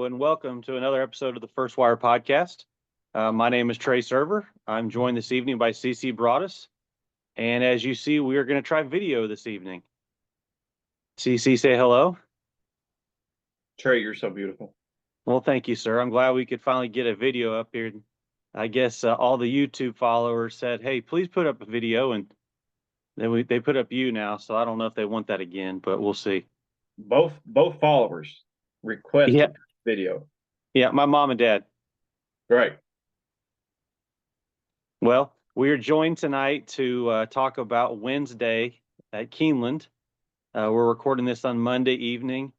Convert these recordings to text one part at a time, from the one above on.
Hello and welcome to another episode of the First Wire podcast. My name is Trey Server. I'm joined this evening by CC Broaddus. And as you see, we are going to try video this evening. CC, say hello. Trey, you're so beautiful. Well, thank you, sir. I'm glad we could finally get a video up here. I guess all the YouTube followers said, hey, please put up a video. And then they put up you now. So I don't know if they want that again, but we'll see. Both followers requested video. Yeah, my mom and dad. Right. Well, we are joined tonight to talk about Wednesday at Keeneland. We're recording this on Monday evening,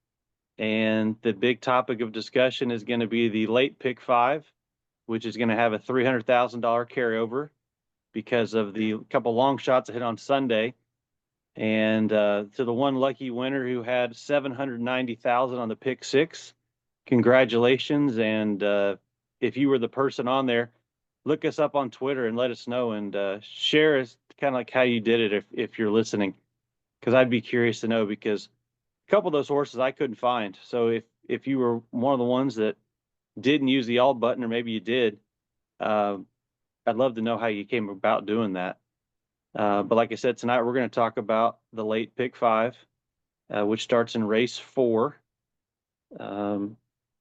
and the big topic of discussion is going to be the late pick 5, which is going to have a $300,000 carryover because of the couple long shots I hit on Sunday. And to the one lucky winner who had $790,000 on the pick 6, congratulations. And if you were the person on there, look us up on Twitter and let us know, and share us kind of like how you did it if you're listening, because I'd be curious to know, because a couple of those horses I couldn't find. So if you were one of the ones that didn't use the alt button, or maybe you did, I'd love to know how you came about doing that. But like I said, tonight we're going to talk about the late pick 5, which starts in race 4.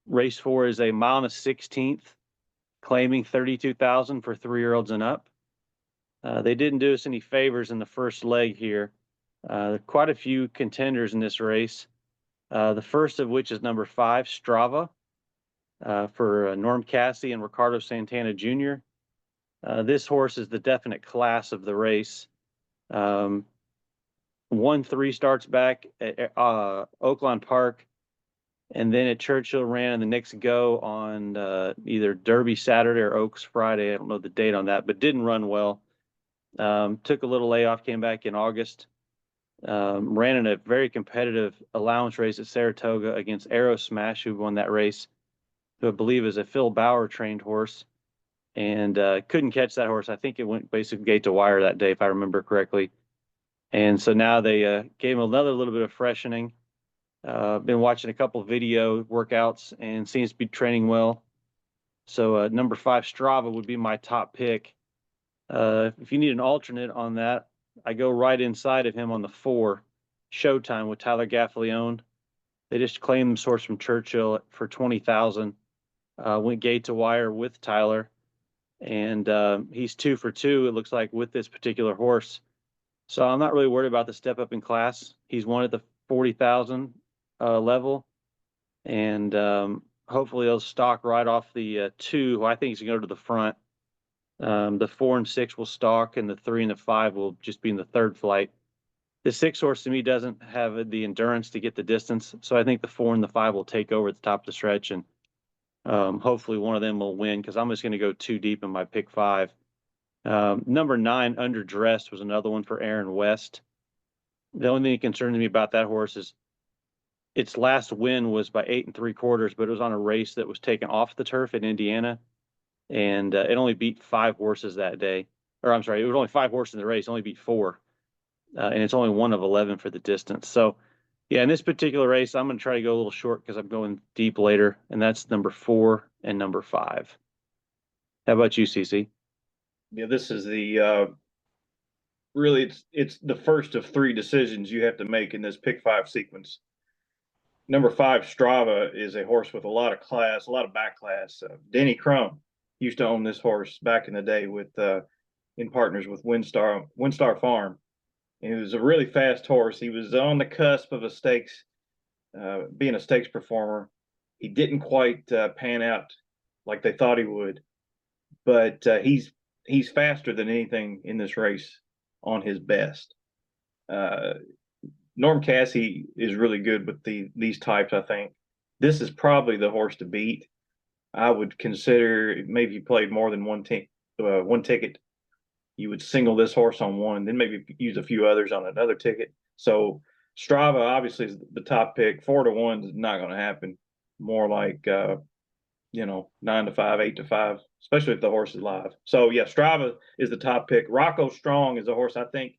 Race 4 is a mile and a 16th, claiming 32,000 for 3-year-olds and up. They didn't do us any favors in the first leg here. Quite a few contenders in this race. The first of which is number 5, Strava, for Norm Cassie and Ricardo Santana Jr. This horse is the definite class of the race. 1-3 starts back at Oakland Park, and then at Churchill ran in the next go on either Derby Saturday or Oaks Friday. I don't know the date on that, but didn't run well. Took a little layoff, came back in August. Ran in a very competitive allowance race at Saratoga against Aero Smash, who won that race, who I believe is a Phil Bauer trained horse, and couldn't catch that horse. I think it went basically gate to wire that day, if I remember correctly. And so now they gave him another little bit of freshening. Been watching a couple video workouts and seems to be training well. So number 5, Strava, would be my top pick. If you need an alternate on that, I go right inside of him on the 4, Showtime, with Tyler Gaffalione. They just claimed the source from Churchill for 20,000. Went gate to wire with Tyler, and he's 2 for 2. It looks like with this particular horse. So I'm not really worried about the step up in class. He's won at the 40,000 level, and hopefully he'll stalk right off the 2, who I think is going to go to the front. The 4 and 6 will stalk, and the 3 and the 5 will just be in the third flight. The 6 horse to me doesn't have the endurance to get the distance, so I think the 4 and the 5 will take over at the top of the stretch, and hopefully one of them will win, because I'm just going to go too deep in my pick 5. Number 9, Underdressed, was another one for Aaron West. The only thing that concerns me about that horse is its last win was by 8 3/4, but it was on a race that was taken off the turf in Indiana, and it only beat 5 horses that day. Or I'm sorry, it was only 5 horses in the race, only beat 4, and it's only 1 of 11 for the distance. So, yeah, in this particular race, I'm going to try to go a little short because I'm going deep later, and that's number 4 and number 5. How about you, CC? Yeah, this is the really it's the first of 3 decisions you have to make in this pick 5 sequence. Number 5, Strava, is a horse with a lot of class, a lot of back class. Denny Crum used to own this horse back in the day with in partners with Windstar Farm. And he was a really fast horse. He was on the cusp of a stakes, being a stakes performer. He didn't quite pan out like they thought he would, but he's faster than anything in this race on his best. Norm Cassie is really good with these types, I think. This is probably the horse to beat. I would consider, maybe you played more than one ticket, you would single this horse on one, then maybe use a few others on another ticket. So Strava obviously is the top pick. 4 to 1 is not going to happen. More like 9 to 5, 8 to 5, especially if the horse is live. So yeah, Strava is the top pick. Rocco Strong is a horse I think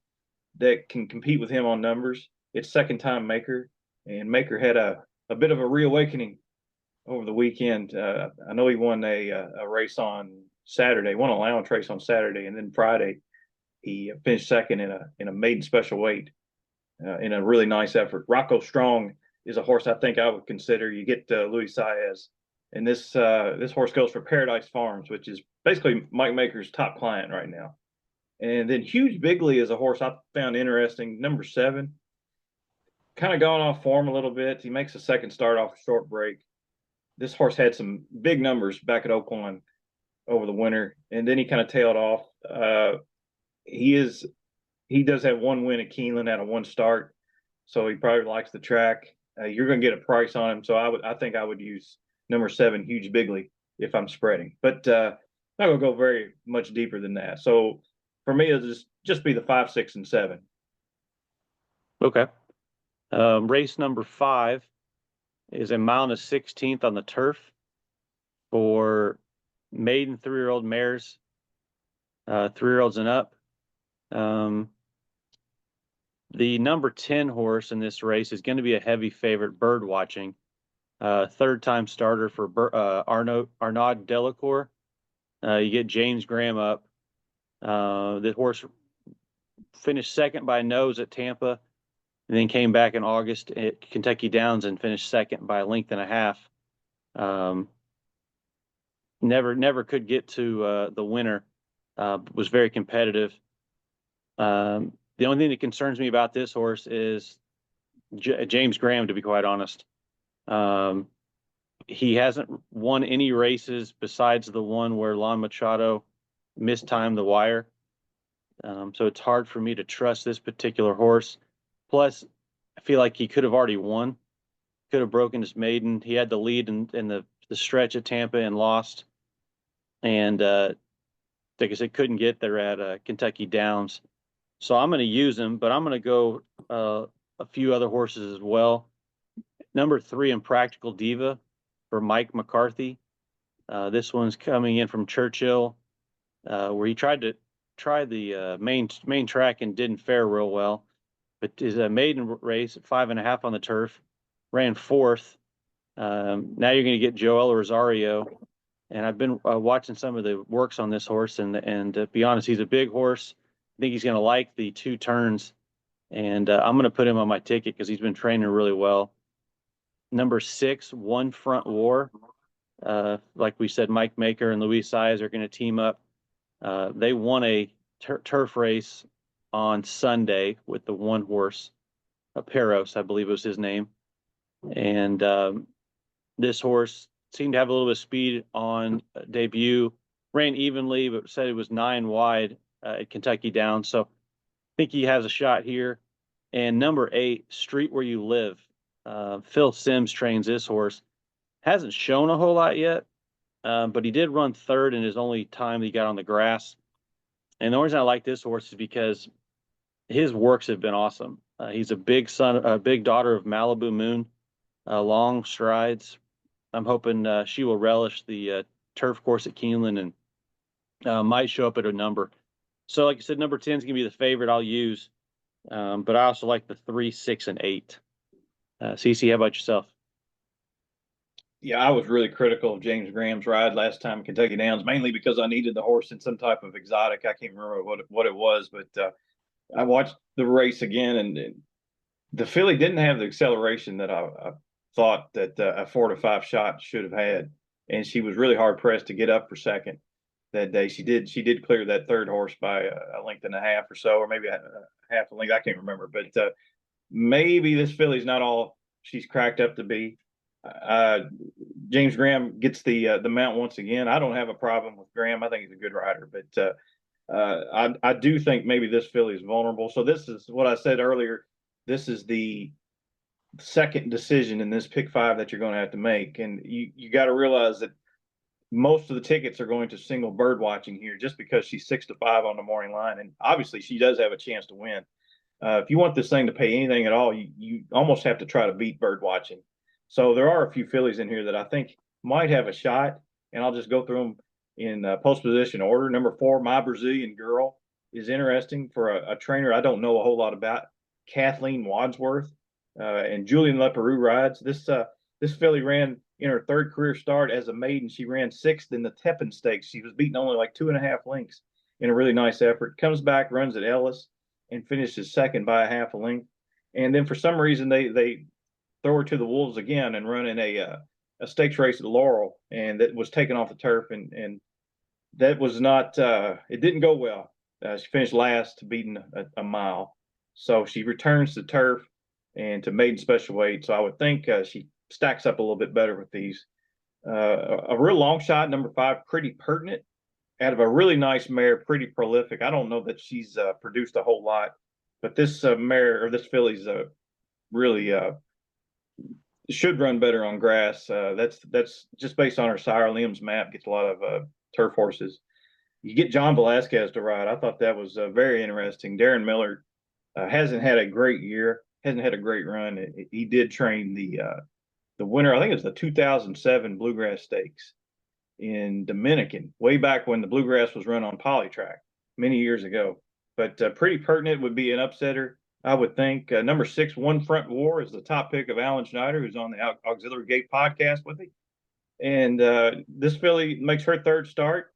that can compete with him on numbers. It's second time Maker, and Maker had a bit of a reawakening over the weekend. I know he won a race on Saturday, won an allowance race on Saturday, and then Friday he finished second in a maiden special weight in a really nice effort. Rocco Strong is a horse I think I would consider. You get Luis Saez, and this horse goes for Paradise Farms, which is basically Mike Maker's top client right now. And then Huge Bigley is a horse I found interesting, number 7. Kind of gone off form a little bit. He makes a second start off a short break. This horse had some big numbers back at Oakland over the winter, and then he kind of tailed off. He does have one win at Keeneland out of one start, so he probably likes the track. You're going to get a price on him, so I think I would use number 7, Huge Bigley, if I'm spreading. But I'm not going to go very much deeper than that. So for me, it'll just be the 5, 6, and 7. Okay. Race number 5 is a mile and a 16th on the turf for maiden 3-year-old mares, 3-year-olds and up. The number 10 horse in this race is going to be a heavy favorite, Bird Watching. Third-time starter for Arnaud Delacour. You get James Graham up. The horse finished second by nose at Tampa, and then came back in August at Kentucky Downs and finished second by a length and a half. Never could get to the winner. Was very competitive. The only thing that concerns me about this horse is James Graham, to be quite honest. He hasn't won any races besides the one where Lon Machado mistimed the wire. So it's hard for me to trust this particular horse. Plus, I feel like he could have already won, could have broken his maiden. He had the lead in the stretch at Tampa and lost. And like I said, couldn't get there at Kentucky Downs. So I'm going to use him, but I'm going to go a few other horses as well. Number 3, Impractical Diva for Mike McCarthy. This one's coming in from Churchill, where he tried the main track and didn't fare real well. But his maiden race at 5.5 on the turf, ran 4th. Now you're going to get Joel Rosario, and I've been watching some of the works on this horse, and to be honest, he's a big horse. I think he's going to like the 2 turns, and I'm going to put him on my ticket because he's been training really well. Number 6, One Front War. Like we said, Mike Maker and Luis Saez are going to team up. They won a turf race on Sunday with the one horse, Peros, I believe was his name. And this horse seemed to have a little bit of speed on debut, ran evenly, but said it was 9 wide at Kentucky Downs. So I think he has a shot here. And number 8, Street Where You Live. Phil Sims trains this horse. Hasn't shown a whole lot yet, but he did run 3rd in his only time he got on the grass. And the reason I like this horse is because his works have been awesome. He's a big daughter of Malibu Moon, long strides. I'm hoping she will relish the turf course at Keeneland and might show up at a number. So like I said, number 10 is going to be the favorite I'll use. But I also like the 3, 6, and 8. CC, how about yourself? Yeah, I was really critical of James Graham's ride last time at Kentucky Downs, mainly because I needed the horse in some type of exotic. I can't remember what it was, but I watched the race again, and the filly didn't have the acceleration that I thought that a 4 to 5 shot should have had, and she was really hard pressed to get up for second that day. She did clear that 3rd horse by a length and a half or so, or maybe a half a length. I can't remember, but maybe this filly's not all she's cracked up to be. James Graham gets the mount once again. I don't have a problem with Graham. I think he's a good rider, but I do think maybe this filly is vulnerable. So this is what I said earlier. This is the second decision in this pick 5 that you're going to have to make, and you got to realize that most of the tickets are going to single Bird Watching here, just because she's 6 to 5 on the morning line, and obviously she does have a chance to win. If you want this thing to pay anything at all, you almost have to try to beat Bird Watching. So there are a few fillies in here that I think might have a shot, and I'll just go through them in post position order. Number 4, My Brazilian Girl, is interesting for a trainer I don't know a whole lot about, Kathleen Wadsworth, and Julian Leperoux rides. This filly ran in her third career start as a maiden. She ran sixth in the Teppan Stakes. She was beaten only like 2.5 lengths in a really nice effort. Comes back, runs at Ellis, and finishes second by a half a length. And then for some reason they throw her to the wolves again and run in a stakes race at Laurel, and that was taken off the turf, and that was not it didn't go well. She finished last, beating a mile. So she returns to turf and to maiden special weight. So I would think she stacks up a little bit better with these. A real long shot, number 5, Pretty Pertinent, out of a really nice mare, Pretty Prolific. I don't know that she's produced a whole lot, but this mare or this filly's really should run better on grass. That's just based on her sire. Liam's map gets a lot of turf horses. You get John Velasquez to ride. I thought that was very interesting. Darren Miller hasn't had a great year, hasn't had a great run. He did train the winner. I think it was the 2007 Bluegrass Stakes in Dominican, way back when the Bluegrass was run on Polytrack many years ago. But Pretty Pertinent would be an upsetter, I would think. Number 6, One Front War, is the top pick of Alan Schneider, who's on the Auxiliary Gate podcast with me. And this filly makes her third start,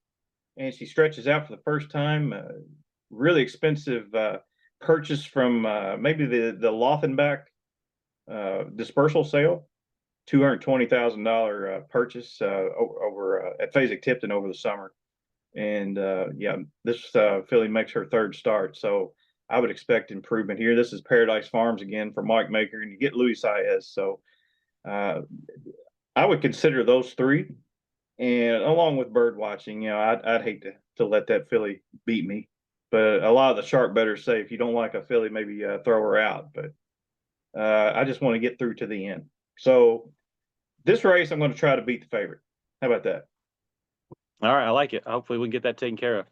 and she stretches out for the first time. Really expensive purchase from maybe the Lothenbach dispersal sale. $220,000 purchase over at Fasig Tipton over the summer. And yeah, this filly makes her third start. So I would expect improvement here. This is Paradise Farms again for Mike Maker, and you get Luis Saez. So I would consider those 3. And along with bird watching, you know, I'd hate to let that filly beat me. But a lot of the sharp bettors say if you don't like a filly, maybe throw her out. But I just want to get through to the end. So this race, I'm going to try to beat the favorite. How about that? All right, I like it. Hopefully we can get that taken care of.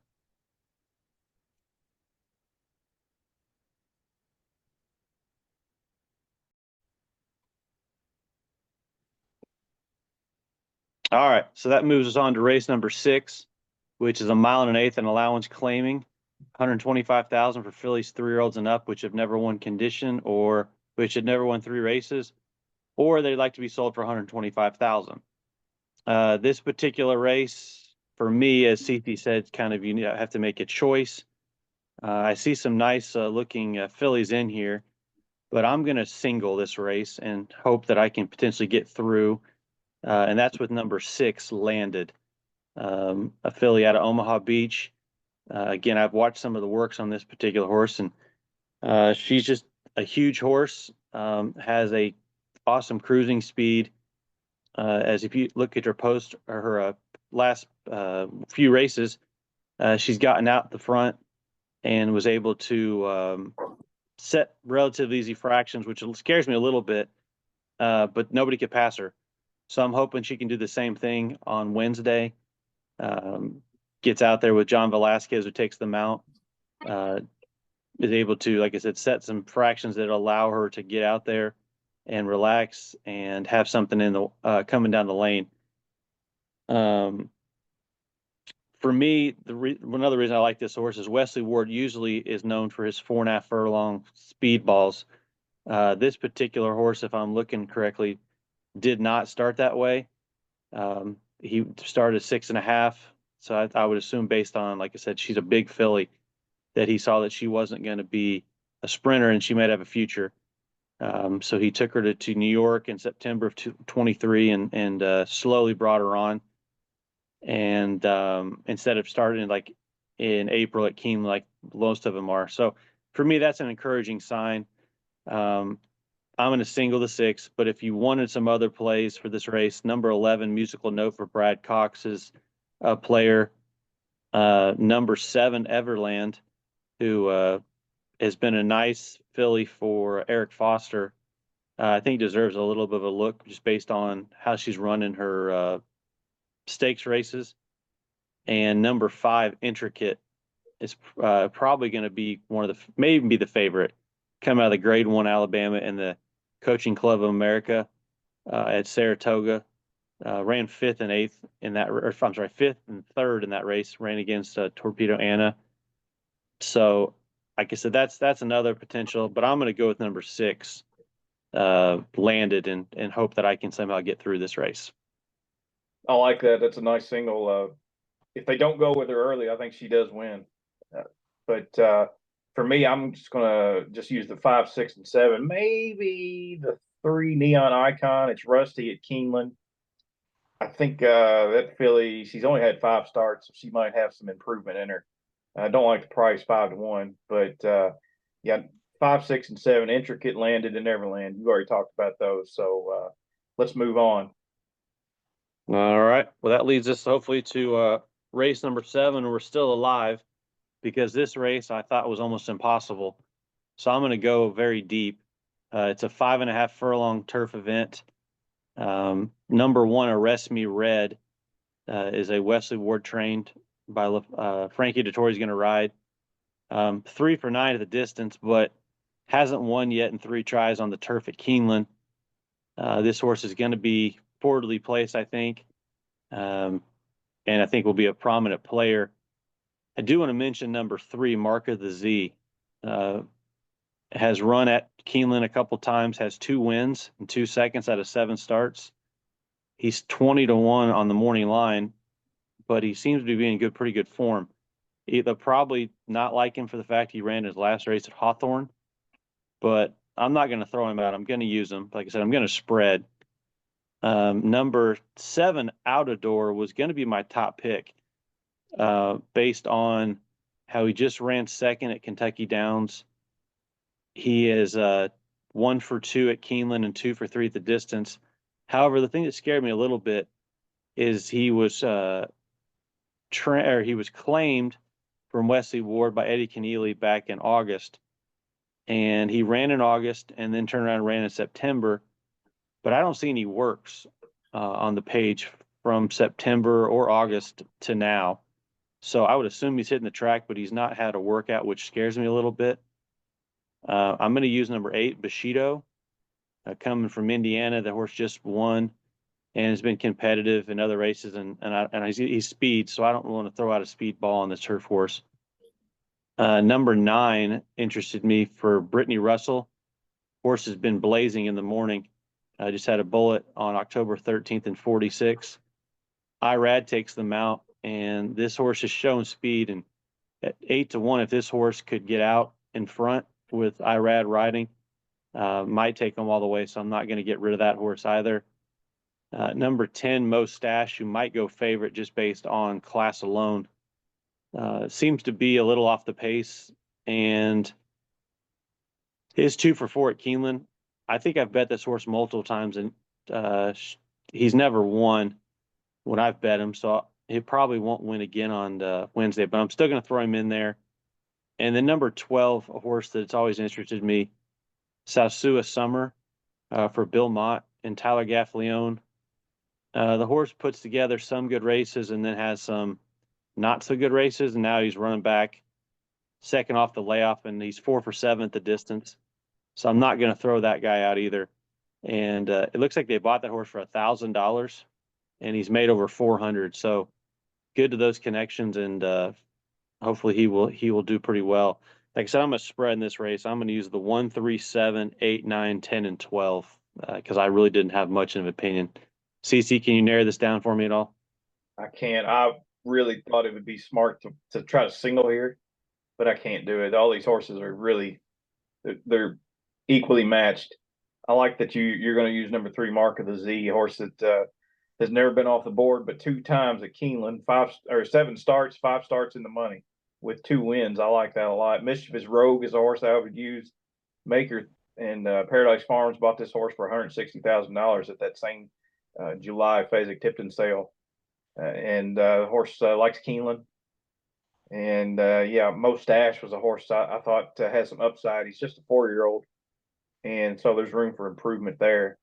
All right, so that moves us on to race number 6, which is a 1.125 and allowance claiming. 125,000 for fillies 3-year-olds and up, which have never won condition or which had never won 3 races, or they'd like to be sold for 125,000. This particular race, for me, as CP said, kind of you have to make a choice. I see some nice looking fillies in here, but I'm going to single this race and hope that I can potentially get through. And that's with number 6, Landed, a filly out of Omaha Beach. Again, I've watched some of the works on this particular horse, and she's just a huge horse, has a awesome cruising speed. As if you look at her post or her last few races, she's gotten out the front and was able to set relatively easy fractions, which scares me a little bit, but nobody could pass her. So I'm hoping she can do the same thing on Wednesday. Gets out there with John Velasquez, who takes the mount, is able to, like I said, set some fractions that allow her to get out there and relax and have something in the coming down the lane. For me, another reason I like this horse is Wesley Ward usually is known for his 4.5 furlong speed balls. This particular horse, if I'm looking correctly, did not start that way. He started 6.5. So I would assume, based on, like I said, she's a big filly, that he saw that she wasn't going to be a sprinter and she might have a future. So he took her to New York in September of 23 and slowly brought her on. And instead of starting like in April at Keeneland, like most of them are. So for me, that's an encouraging sign. I'm going to single the 6, but if you wanted some other plays for this race, number 11, Musical Note for Brad Cox, is a player. Number 7, Everland, who has been a nice filly for Eric Foster. I think deserves a little bit of a look just based on how she's running her stakes races. And number 5, Intricate, is probably going to be one of the, maybe be the favorite, come out of the Grade 1 Alabama and the Coaching Club of America at Saratoga. Ran 5th and 8th in that, or I'm sorry, 5th and 3rd in that race. Ran against Torpedo Anna. So, like I said, that's another potential. But I'm going to go with number 6, landed and hope that I can somehow get through this race. I like that. That's a nice single. If they don't go with her early, I think she does win. But for me, I'm just gonna just use the 5, 6, and 7. Maybe the 3 Neon Icon. It's Rusty at Keeneland. I think that filly, she's only had 5 starts, so she might have some improvement in her. I don't like the price 5-1, but yeah, 5, 6, and 7. Intricate, Landed, and Neverland. You already talked about those, so let's move on. All right. Well, that leads us hopefully to race number 7. We're still alive because this race I thought was almost impossible. So I'm going to go very deep. It's a 5.5 furlong turf event. Number 1, Arrest Me Red, is a Wesley Ward trained by Frankie Dettori is going to ride. 3 for 9 at the distance, but hasn't won yet in 3 tries on the turf at Keeneland. This horse is going to be forwardly placed, I think, and I think will be a prominent player. I do want to mention number 3, Mark of the Z. Has run at Keeneland a couple times, has 2 wins and 2 seconds out of 7 starts. He's 20-1 on the morning line, but he seems to be in pretty good form. They'll probably not like him for the fact he ran his last race at Hawthorne, but I'm not going to throw him out. I'm going to use him. Like I said, I'm going to spread. Number 7, Out of Door, was going to be my top pick based on how he just ran second at Kentucky Downs. He is 1 for 2 at Keeneland and 2 for 3 at the distance. However, the thing that scared me a little bit is he was claimed from Wesley Ward by Eddie Keneally back in August, and he ran in August and then turned around and ran in September. But I don't see any works on the page from September or August to now. So I would assume he's hitting the track, but he's not had a workout, which scares me a little bit. I'm going to use number 8, Bushido, coming from Indiana. The horse just won and has been competitive in other races, and he's speed, so I don't want to throw out a speed ball on this turf horse. Number 9 interested me for Brittany Russell. Horse has been blazing in the morning. I just had a bullet on October 13th in 46. Irad takes them out, and this horse has shown speed. And at 8-1, if this horse could get out in front with Irad riding, might take them all the way. So I'm not going to get rid of that horse either. Number 10, Mo Stash, who might go favorite just based on class alone, seems to be a little off the pace, and is 2 for 4 at Keeneland. I think I've bet this horse multiple times, and he's never won when I've bet him, so he probably won't win again on Wednesday, but I'm still going to throw him in there. And then number 12, a horse that's always interested me, Sasua Summer, for Bill Mott and Tyler Gaffleone. The horse puts together some good races and then has some not so good races, and now he's running back second off the layoff, and he's 4 for 7 at the distance. So I'm not going to throw that guy out either. And it looks like they bought that horse for $1,000, and he's made over 400. So good to those connections, and hopefully he will do pretty well. Like I said, I'm going to spread in this race. I'm going to use the 1, 3, 7, 8, 9, 10, and 12 because I really didn't have much of an opinion. CC, can you narrow this down for me at all? I can't. I really thought it would be smart to try to single here, but I can't do it. All these horses are really they're equally matched. I like that you're going to use number 3, Mark of the Z, a horse that has never been off the board, but 2 times at Keeneland, 7 starts, 5 starts in the money with 2 wins. I like that a lot. Mischievous Rogue is a horse I would use. Maker and Paradise Farms bought this horse for $160,000 at that same July Fasig-Tipton sale. And the horse likes Keeneland. And yeah, Mo Stash was a horse I thought had some upside. He's just a 4-year-old, and so there's room for improvement there.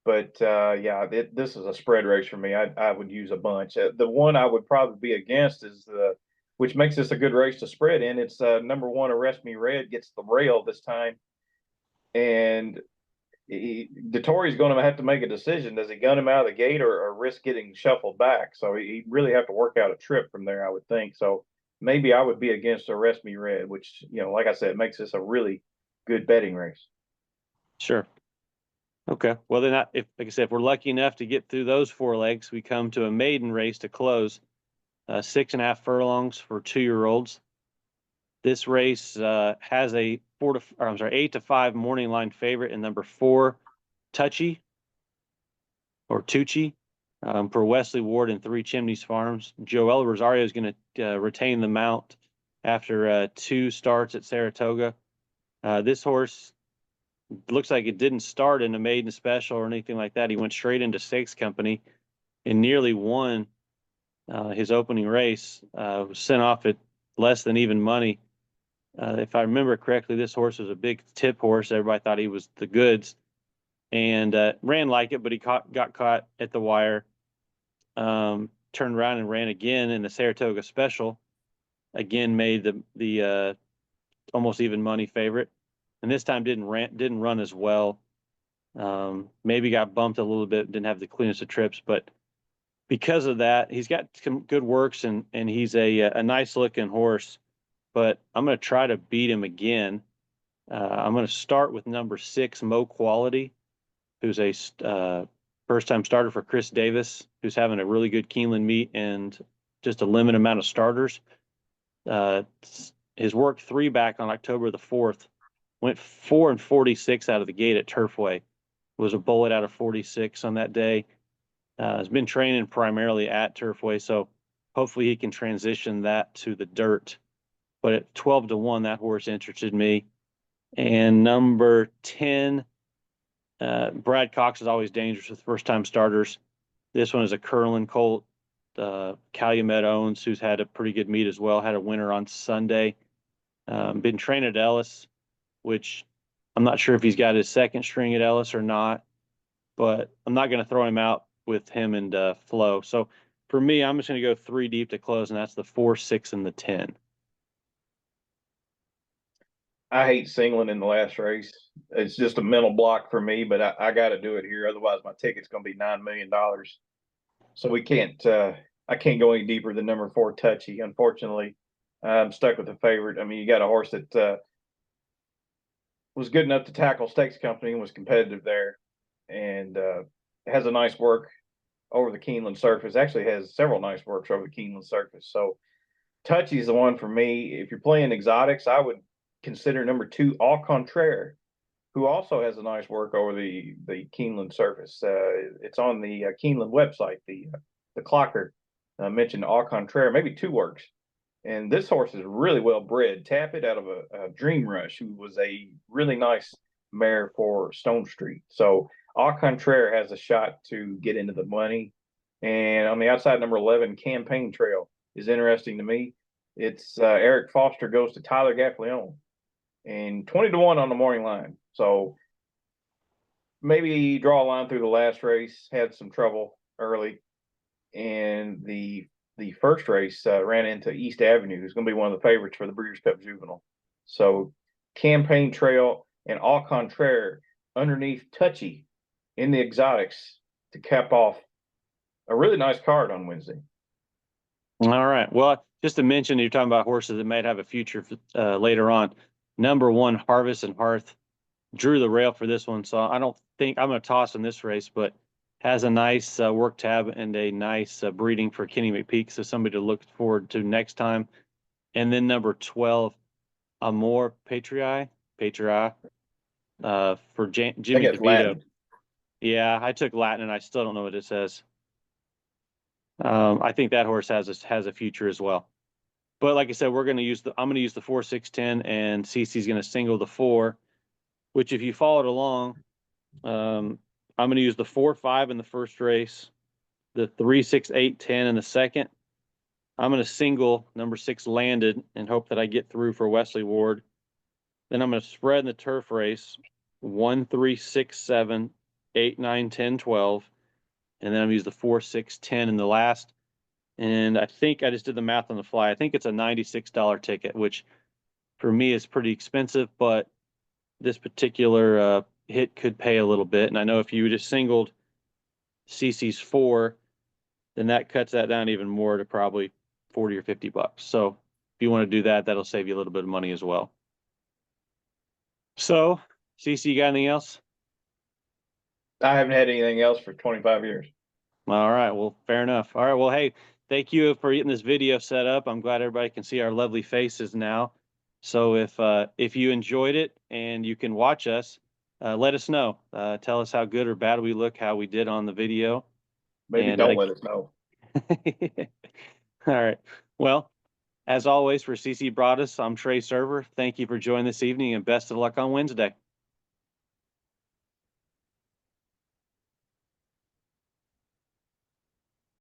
But yeah, this is a spread race for me. I would use a bunch. The one I would probably be against is which makes this a good race to spread in. It's number 1, Arrest Me Red, gets the rail this time, and Dettori's going to have to make a decision. Does he gun him out of the gate or risk getting shuffled back? So he really have to work out a trip from there, I would think. So maybe I would be against Arrest Me Red, which, like I said, makes this a really good betting race. Sure. Okay. Well, then, if like I said, if we're lucky enough to get through those 4 legs, we come to a maiden race to close. 6.5 furlongs for 2-year-olds. This race has a 8-5 morning line favorite in number 4, Touchy or Tucci, for Wesley Ward and Three Chimneys Farms. Joel Rosario is going to retain the mount after 2 starts at Saratoga. This horse looks like it didn't start in a maiden special or anything like that. He went straight into stakes company and nearly won his opening race. Was sent off at less than even money. If I remember correctly, this horse was a big tip horse. Everybody thought he was the goods, and ran like it, but he got caught at the wire. Turned around and ran again in the Saratoga Special. Again, made the almost even money favorite, and this time didn't run as well. Maybe got bumped a little bit, didn't have the cleanest of trips, but because of that, he's got some good works, and he's a nice looking horse. But I'm going to try to beat him again. I'm going to start with number 6, Mo Quality, who's a first-time starter for Chris Davis, who's having a really good Keeneland meet and just a limited amount of starters. His work 3 back on October the 4th, went 4-46 out of the gate at Turfway. Was a bullet out of 46 on that day. Has been training primarily at Turfway, so hopefully he can transition that to the dirt. But at 12-1, that horse interested me. And number 10, Brad Cox is always dangerous with first-time starters. This one is a Curlin colt, Calumet owns, who's had a pretty good meet as well. Had a winner on Sunday. Been trained at Ellis, which I'm not sure if he's got his second string at Ellis or not, but I'm not going to throw him out with him and Flo. So for me, I'm just going to go 3 deep to close, and that's the 4, 6, and the 10. I hate singling in the last race. It's just a mental block for me, but I got to do it here. Otherwise, my ticket's going to be $9 million. So we can't. I can't go any deeper than number 4, Touchy. Unfortunately, I'm stuck with the favorite. I mean, you got a horse that was good enough to tackle Stakes Company and was competitive there, and has a nice work over the Keeneland surface. Actually, has several nice works over the Keeneland surface. So Touchy's the one for me. If you're playing exotics, I would consider number 2, Au Contraire, who also has a nice work over the Keeneland surface. It's on the Keeneland website. The clocker mentioned Au Contraire, maybe 2 works. And this horse is really well bred. Tap it out of a Dream Rush, who was a really nice mare for Stone Street. So Au Contraire has a shot to get into the money. And on the outside, number 11, Campaign Trail is interesting to me. It's Eric Foster goes to Tyler Gaffleone, and 20-1 on the morning line. So maybe draw a line through the last race, had some trouble early, and the first race ran into East Avenue, who's going to be one of the favorites for the Breeders' Cup Juvenile. So Campaign Trail and Au Contraire underneath Touchy in the exotics to cap off a really nice card on Wednesday. All right. Well, just to mention, you're talking about horses that might have a future later on. Number 1, Harvest and Hearth, drew the rail for this one, so I don't think I'm going to toss in this race, but has a nice work tab and a nice breeding for Kenny McPeak, so somebody to look forward to next time. And then number 12, Amor Patrii, for Jimmy DeVito. Latin. Yeah, I took Latin and I still don't know what it says. I think that horse has a future as well. But like I said, I'm going to use the 4, 6, 10, and CC's going to single the 4, which if you followed along, I'm going to use the 4, 5 in the first race, the 3, 6, 8, 10 in the second. I'm going to single number 6 Landed and hope that I get through for Wesley Ward. Then I'm going to spread in the turf race 1, 3, 6, 7, 8, 9, 10, 12. And then I'm going to use the 4, 6, 10 in the last. And I think I just did the math on the fly. I think it's a $96 ticket, which for me is pretty expensive, but this particular hit could pay a little bit. And I know if you just singled CC's 4, then that cuts that down even more to probably 40 or $50. So if you want to do that, that'll save you a little bit of money as well. So, CC, you got anything else? I haven't had anything else for 25 years. All right. Well, fair enough. All right. Well, hey, thank you for getting this video set up. I'm glad everybody can see our lovely faces now. So if you enjoyed it and you can watch us, let us know. Tell us how good or bad we look, how we did on the video. Maybe And don't let us know. all right. Well, as always, for CC Broaddus, I'm Trey Server. Thank you for joining this evening and best of luck on Wednesday.